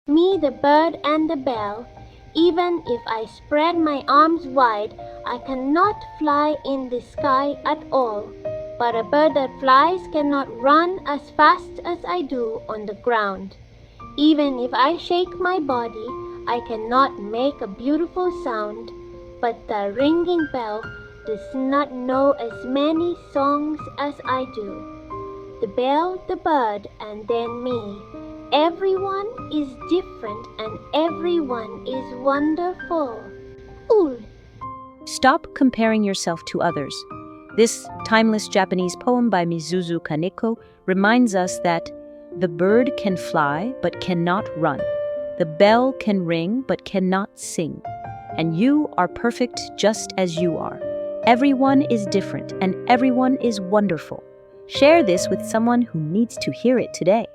Me, the bird and the bell. Even if I spread my arms wide, I cannot fly in the sky at all. But a bird that flies cannot run as fast as I do on the ground. Even if I shake my body, I cannot make a beautiful sound. But the ringing bell does not know as many songs as I do. The bell, the bird, and then me. Everyone is different and everyone is wonderful. Ul. Stop comparing yourself to others. This timeless Japanese poem by Mizuzu Kaneko reminds us that the bird can fly but cannot run. The bell can ring but cannot sing. And you are perfect just as you are. Everyone is different and everyone is wonderful. Share this with someone who needs to hear it today.